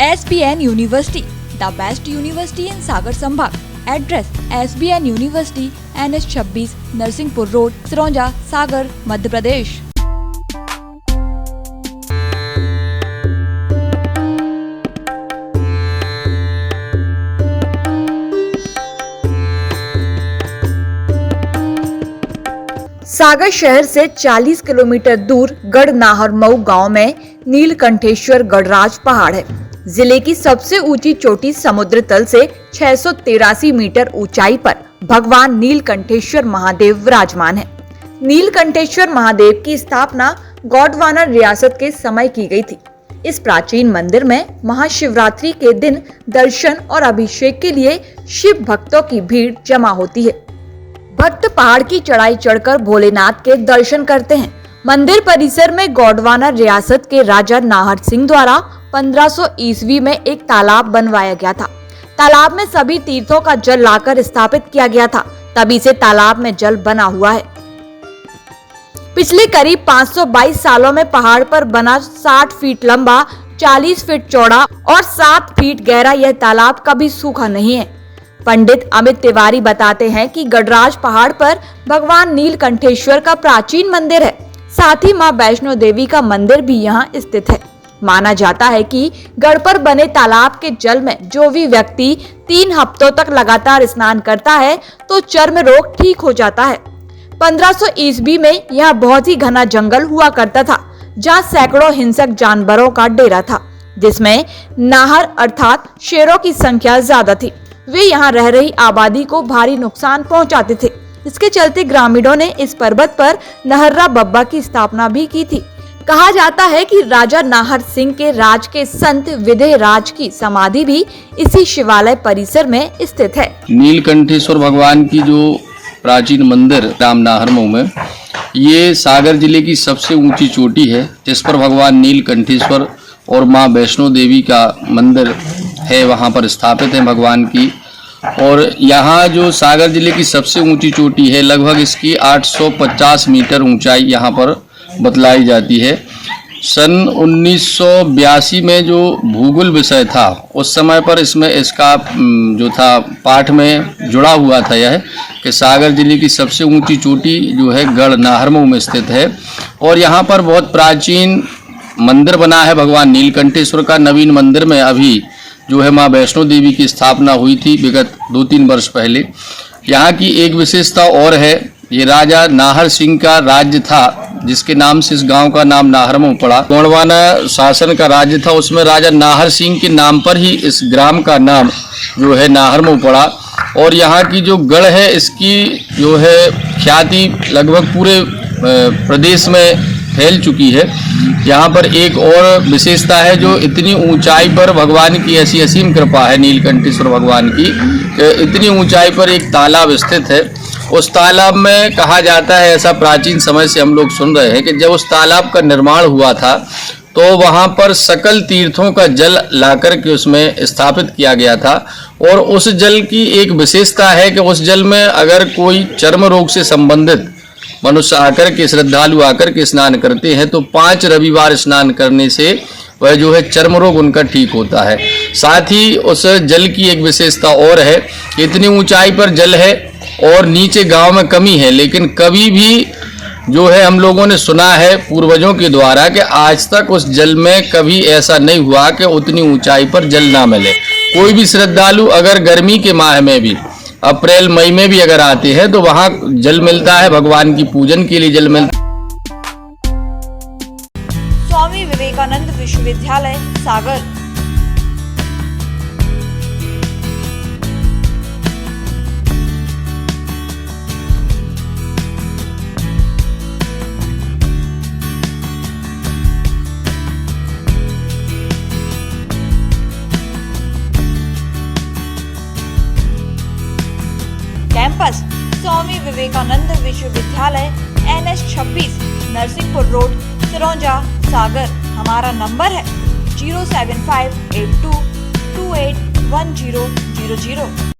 SBN University, the best university in Sagar Sambhag. Address: SBN University, NH26, Narsinghpur road, Sironja, Sagar, Madhya Pradesh. Sagar शहर से 40 kilometre दूर गढ़नाहरमऊ गांव में नीलकंठेश्वर गढ़राज पहाड़ है। जिले की सबसे ऊंची चोटी समुद्र तल से 683 मीटर ऊंचाई पर भगवान नीलकंठेश्वर महादेव विराजमान है। नीलकंठेश्वर महादेव की स्थापना गोंडवाना रियासत के समय की गई थी। इस प्राचीन मंदिर में महाशिवरात्रि के दिन दर्शन और अभिषेक के लिए शिव भक्तों की भीड़ जमा होती है। भक्त पहाड़ की चढ़ाई चढ़कर भोलेनाथ के दर्शन करते हैं। मंदिर परिसर में गोंडवाना रियासत के राजा नाहर सिंह द्वारा 1500 ईस्वी में एक तालाब बनवाया गया था। तालाब में सभी तीर्थों का जल लाकर स्थापित किया गया था, तभी से तालाब में जल बना हुआ है। पिछले करीब 522 सालों में पहाड़ पर बना 60 फीट लंबा, 40 फीट चौड़ा और 7 फीट गहरा यह तालाब कभी सूखा नहीं है। पंडित अमित तिवारी बताते हैं कि गढ़राज पहाड़ पर भगवान नीलकंठेश्वर का प्राचीन मंदिर है। साथ ही मां वैष्णो देवी का मंदिर भी यहां स्थित है। माना जाता है कि गढ़ पर बने तालाब के जल में जो भी व्यक्ति 3 हफ्तों तक लगातार स्नान करता है तो चर्म रोग ठीक हो जाता है। 1500 ईस्वी में यह बहुत ही घना जंगल हुआ करता था, जहाँ सैकड़ों हिंसक जानवरों का डेरा था, जिसमें नाहर अर्थात शेरों की संख्या ज्यादा थी। वे यहाँ रह रही आबादी को भारी नुकसान पहुँचाते थे। इसके चलते ग्रामीणों ने इस पर्वत पर नहर्रा बब्बा की स्थापना भी की थी। कहा जाता है कि राजा नाहर सिंह के राज के संत विदय राज की समाधि भी इसी शिवालय परिसर में स्थित है। नीलकंठेश्वर भगवान की जो प्राचीन मंदिर राम नाहरमऊ में, ये सागर जिले की सबसे ऊंची चोटी है, जिस पर भगवान नीलकंठेश्वर और माँ वैष्णो देवी का मंदिर है, वहाँ पर स्थापित है भगवान की। और यहाँ जो सागर जिले की सबसे ऊंची चोटी है, लगभग इसकी 850 मीटर ऊंचाई यहाँ पर बतलाई जाती है। सन 1982 में जो भूगोल विषय था, उस समय पर इसमें इसका जो था पाठ में जुड़ा हुआ था यह कि सागर जिले की सबसे ऊंची चोटी जो है गढ़नाहरमऊ में स्थित है। और यहाँ पर बहुत प्राचीन मंदिर बना है भगवान नीलकंठेश्वर का। नवीन मंदिर में अभी जो है माँ वैष्णो देवी की स्थापना हुई थी विगत 2-3 वर्ष पहले। यहाँ की एक विशेषता और है, ये राजा नाहर सिंह का राज्य था, जिसके नाम से इस गांव का नाम नाहरमऊ पड़ा। गोंडवाना शासन का राज्य था, उसमें राजा नाहर सिंह के नाम पर ही इस ग्राम का नाम जो है नाहरमऊ पड़ा। और यहाँ की जो गढ़ है, इसकी जो है ख्याति लगभग पूरे प्रदेश में फैल चुकी है। यहाँ पर एक और विशेषता है, जो इतनी ऊंचाई पर भगवान की ऐसी असीम कृपा है नीलकंठेश्वर भगवान की, इतनी ऊंचाई पर एक तालाब स्थित है। उस तालाब में कहा जाता है, ऐसा प्राचीन समय से हम लोग सुन रहे हैं कि जब उस तालाब का निर्माण हुआ था तो वहाँ पर सकल तीर्थों का जल लाकर के उसमें स्थापित किया गया था। और उस जल की एक विशेषता है कि उस जल में अगर कोई चर्म रोग से संबंधित मनुष्य आकर के, श्रद्धालु आकर के स्नान करते हैं तो 5 रविवार स्नान करने से वह जो है चर्म रोग उनका ठीक होता है। साथ ही उस जल की एक विशेषता और है, इतनी ऊंचाई पर जल है और नीचे गांव में कमी है, लेकिन कभी भी जो है हम लोगों ने सुना है पूर्वजों के द्वारा कि आज तक उस जल में कभी ऐसा नहीं हुआ कि उतनी ऊंचाई पर जल ना मिले। कोई भी श्रद्धालु अगर गर्मी के माह में भी, अप्रैल मई में भी अगर आते हैं तो वहाँ जल मिलता है, भगवान की पूजन के लिए जल मिलता है। स्वामी विवेकानंद विश्वविद्यालय सागर। कैंपस: स्वामी विवेकानंद विश्वविद्यालय, NH26, नरसिंहपुर रोड, सिरौंजा, सागर। हमारा नंबर है 07582281000।